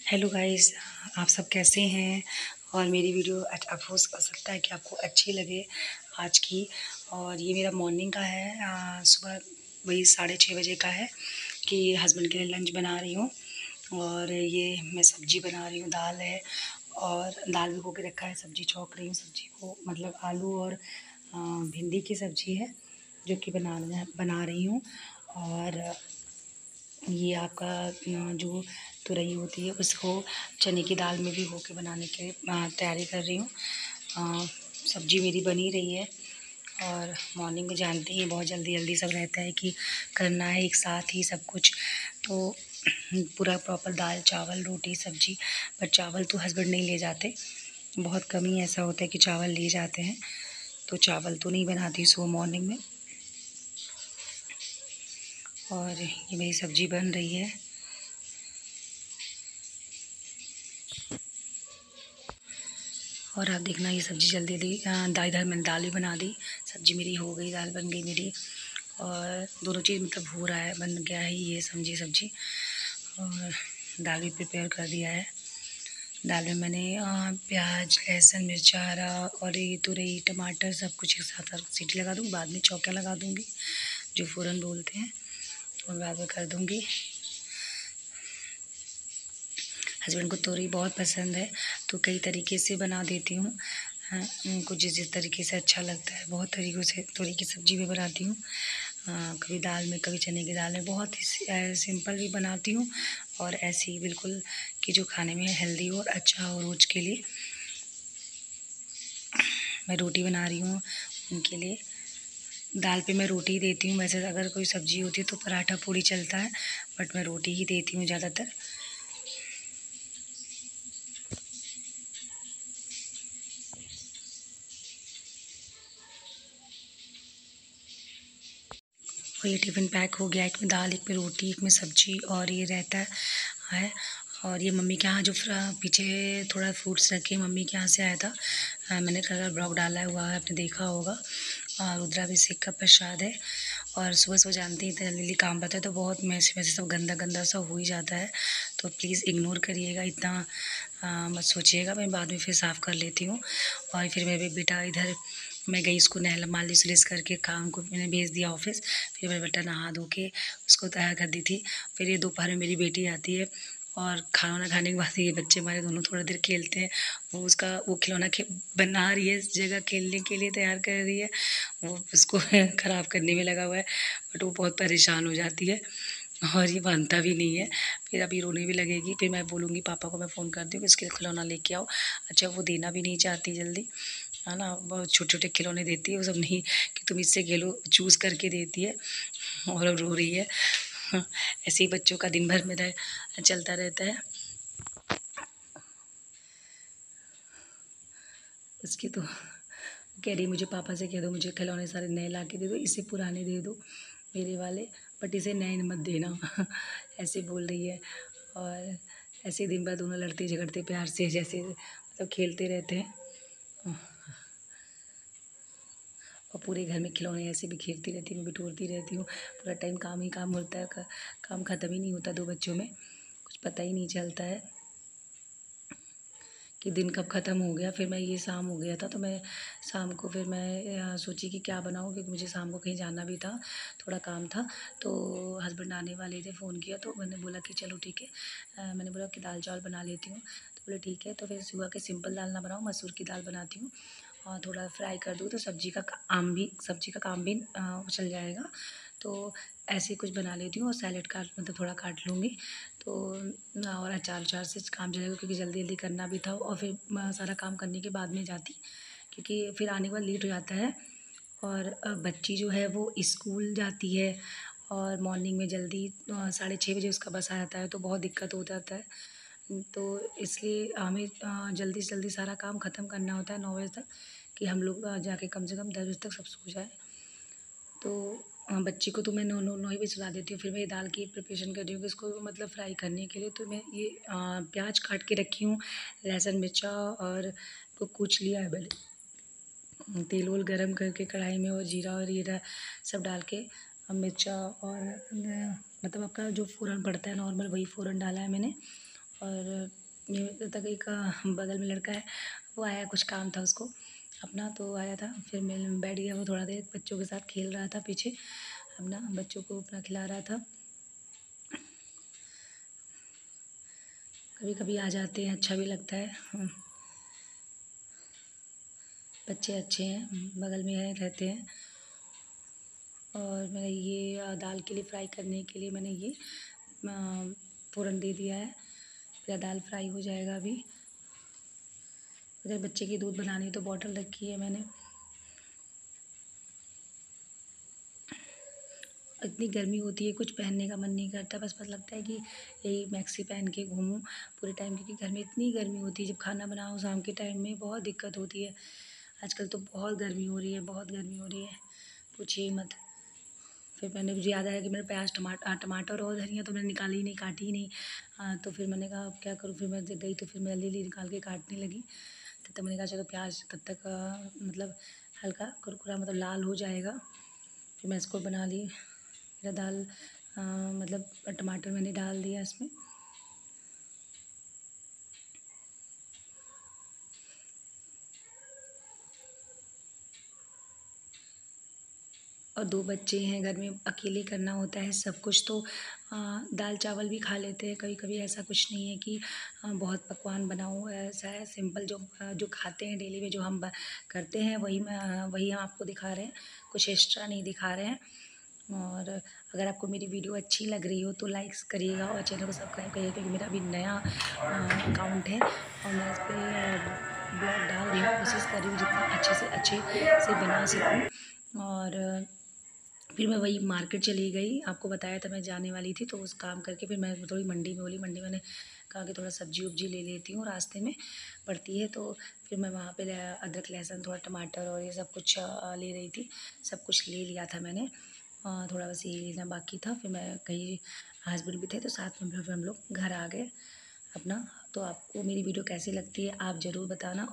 Hello guys, आप सब कैसे हैं। और मेरी वीडियो अफकोर्स हो सकता है कि आपको अच्छी लगे आज की। और ये मेरा मॉर्निंग का है, सुबह वही 6:30 बजे का है कि हस्बैंड के लिए लंच बना रही हूँ। और ये मैं सब्ज़ी बना रही हूँ, दाल है और दाल भिगो के रखा है, सब्ज़ी छौंक रही हूँ। सब्ज़ी को मतलब आलू और भिंडी की सब्ज़ी है जो कि बना रही हूँ। और ये आपका जो तुरई होती है उसको चने की दाल में भिगो के बनाने के तैयारी कर रही हूँ। सब्ज़ी मेरी बनी रही है। और मॉर्निंग में जानते ही बहुत जल्दी जल्दी सब रहता है कि करना है एक साथ ही सब कुछ। तो पूरा प्रॉपर दाल चावल रोटी सब्ज़ी, पर चावल तो हस्बैंड नहीं ले जाते, बहुत कम ही ऐसा होता है कि चावल ले जाते हैं, तो चावल तो नहीं बनाती सुबह मॉर्निंग में। और ये मेरी सब्ज़ी बन रही है। और आप देखना ये सब्ज़ी जल्दी जल्दी इधर मैंने दाल भी बना दी, सब्ज़ी मेरी हो गई, दाल बन गई मेरी। और दोनों चीज़ मतलब हो रहा है, बन गया है ये सब्ज़ी। और दाल भी प्रिपेयर कर दिया है। दाल में मैंने प्याज लहसुन मिर्चा हरा और ये तुरई टमाटर सब कुछ एक साथ सीटी लगा दूँगी, बाद में चौका लगा दूँगी जो फ़ौरन बोलते हैं, और बाद में कर दूँगी। हस्बैंड को तोरई बहुत पसंद है तो कई तरीके से बना देती हूँ। उनको जिस जिस तरीके से अच्छा लगता है, बहुत तरीक़ों से तोरई की सब्ज़ी भी बनाती हूँ। कभी दाल में, कभी चने की दाल में, बहुत ही सिंपल भी बनाती हूँ और ऐसे ही बिल्कुल कि जो खाने में हेल्दी हो और अच्छा हो रोज़ के लिए। मैं रोटी बना रही हूँ उनके लिए। दाल पे मैं रोटी ही देती हूँ, वैसे अगर कोई सब्ज़ी होती है तो पराठा पूड़ी चलता है, बट मैं रोटी ही देती हूँ ज़्यादातर। और ये टिफ़िन पैक हो गया, एक में दाल, एक में रोटी, एक में सब्ज़ी और ये रहता है। और ये मम्मी के यहाँ जो पीछे थोड़ा फ्रूट्स रखे मम्मी के यहाँ से आया था। मैंने कल ब्लॉग डाला हुआ है, आपने देखा होगा। रुद्राभिषेक का प्रसाद है। और सुबह सुबह जानते ही इतना जल्दी काम रहता है तो बहुत मैसे सब गंदा गंदा सा हो ही जाता है, तो प्लीज़ इग्नोर करिएगा, इतना मत सोचिएगा। मैं बाद में फिर साफ़ कर लेती हूँ। और फिर मेरे बेटा इधर, मैं गई उसको मालिश उलिश करके काम को मैंने भेज दिया ऑफिस। फिर मेरा बेटा नहा धो के उसको तैयार कर दी थी। फिर ये दोपहर में मेरी बेटी आती है और खाना वाना खाने के बाद ये बच्चे हमारे दोनों थोड़ा देर खेलते हैं। वो खिलौना बना रही है, इस जगह खेलने के लिए तैयार कर रही है, वो उसको ख़राब करने में लगा हुआ है, बट वो बहुत परेशान हो जाती है और ये मानता भी नहीं है। फिर अभी रोने भी लगेगी, फिर मैं बोलूँगी पापा को, मैं फ़ोन करती हूँ कि इसके खिलौना लेके आओ। अच्छा, वो देना भी नहीं चाहती जल्दी, है ना। बहुत छोटे छोटे खिलौने देती है वो सब नहीं कि तुम इससे खेलो, चूज़ करके देती है और अब रो रही है। ऐसे ही बच्चों का दिन भर मेरा चलता रहता है। उसकी तो कह रही मुझे पापा से कह दो मुझे खिलौने सारे नए ला के दे दो, इसे पुराने दे दो मेरे वाले, बट इसे नए मत देना। ऐसे बोल रही है। और ऐसे ही दिन भर दोनों लड़ते झगड़ते प्यार से, जैसे मतलब खेलते रहते हैं। और पूरे घर में खिलौने ऐसे बिखेरती रहती हूँ, बिटोरती रहती हूँ। पूरा टाइम काम ही काम होता है, काम ख़त्म ही नहीं होता दो बच्चों में, कुछ पता ही नहीं चलता है कि दिन कब ख़त्म हो गया। फिर मैं ये शाम हो गया था तो मैं शाम को फिर मैं सोची कि क्या बनाऊँ, क्योंकि मुझे शाम को कहीं जाना भी था, थोड़ा काम था। तो हस्बैंड आने वाले थे, फ़ोन किया तो मैंने बोला कि चलो ठीक है। मैंने बोला कि दाल चावल बना लेती हूँ, तो बोले ठीक है। तो फिर सुबह के सिंपल दाल ना बनाऊँ, मसूर की दाल बनाती हूँ और थोड़ा फ्राई कर दूँ तो सब्ज़ी का काम भी चल जाएगा। तो ऐसे ही कुछ बना लेती हूँ और सैलेड मतलब थोड़ा काट लूँगी तो और अचार उचार से काम चलेगा, क्योंकि जल्दी जल्दी करना भी था। और फिर सारा काम करने के बाद में जाती, क्योंकि फिर आने के बाद लेट हो जाता है। और बच्ची जो है वो स्कूल जाती है और मॉर्निंग में जल्दी 6:30 बजे उसका बस आ जाता है, तो बहुत दिक्कत हो जाता है। तो इसलिए हमें जल्दी से जल्दी सारा काम ख़त्म करना होता है 9 बजे तक, कि हम लोग जाके कम से कम 10 बजे तक सब सो जाए। तो बच्ची को तो मैं 9 ही बजे सुला देती हूँ। फिर मैं ये दाल की प्रिपरेशन कर रही हूँ कि इसको मतलब फ्राई करने के लिए। तो मैं ये प्याज काट के रखी हूँ, लहसुन मिर्चा और वो कूच लिया है मैंने। तेल वोल गरम करके कढ़ाई में और जीरा और ये सब डाल के मिर्चा और मतलब आपका जो फ़ोरन पड़ता है नॉर्मल, वही फ़ोरन डाला है मैंने। और ये तक एक बगल में लड़का है, वो आया, कुछ काम था उसको अपना, तो आया था, फिर मैं बैठ गया। वो थोड़ा देर बच्चों के साथ खेल रहा था पीछे, अपना बच्चों को अपना खिला रहा था। कभी कभी आ जाते हैं, अच्छा भी लगता है। बच्चे अच्छे हैं, बगल में है, रहते हैं। और मैंने ये दाल के लिए फ्राई करने के लिए मैंने ये फ़ोरन दे दिया है। मेरा दाल फ्राई हो जाएगा अभी। उधर बच्चे की दूध बनानी तो बॉटल रखी है मैंने। इतनी गर्मी होती है, कुछ पहनने का मन नहीं करता, बस लगता है कि यही मैक्सी पहन के घूमूं पूरे टाइम, क्योंकि घर में इतनी गर्मी होती है। जब खाना बनाओ शाम के टाइम में बहुत दिक्कत होती है। आजकल तो बहुत गर्मी हो रही है, बहुत गर्मी हो रही है, पूछिए मत। फिर मैंने, मुझे याद आया कि मेरे प्याज टमाटर और धनिया तो मैंने निकाली ही नहीं, काटी ही नहीं। तो फिर मैंने कहा अब क्या करूँ, फिर मैं जब गई तो फिर मैं जल्दी निकाल के काटने लगी। तब तक मैंने कहा चलो प्याज तब तक मतलब हल्का कुरकुरा, मतलब लाल हो जाएगा। फिर मैं इसको बना ली। मेरा दाल मतलब टमाटर मैंने डाल दिया इसमें। और 2 बच्चे हैं घर में, अकेले करना होता है सब कुछ, तो दाल चावल भी खा लेते हैं कभी-कभी। ऐसा कुछ नहीं है कि बहुत पकवान बनाऊँ, ऐसा है सिंपल जो खाते हैं डेली में, जो हम करते हैं वही हम आपको दिखा रहे हैं, कुछ एक्स्ट्रा नहीं दिखा रहे हैं। और अगर आपको मेरी वीडियो अच्छी लग रही हो तो लाइक्स करिएगा और चैनल को सब्सक्राइब करिएगा, क्योंकि मेरा अभी नया अकाउंट है और मैं इस पे ब्लॉग डाल रही हूँ। कोशिश कर रही हूँ जितना अच्छे से बना सकूँ। और फिर मैं वही मार्केट चली गई, आपको बताया था मैं जाने वाली थी, तो उस काम करके फिर मैं थोड़ी मंडी में बोली। मंडी मैंने कहा कि थोड़ा सब्जी-वब्जी ले लेती हूँ, रास्ते में पड़ती है। तो फिर मैं वहाँ पे अदरक, लहसुन, थोड़ा टमाटर और ये सब कुछ ले रही थी। सब कुछ ले लिया था मैंने। थोड़ा बस यही लेना बाकी था। फिर मैं कहीं, हस्बैंड भी थे तो साथ में फिर हम लोग घर आ गए अपना। तो आपको मेरी वीडियो कैसी लगती है आप ज़रूर बताना।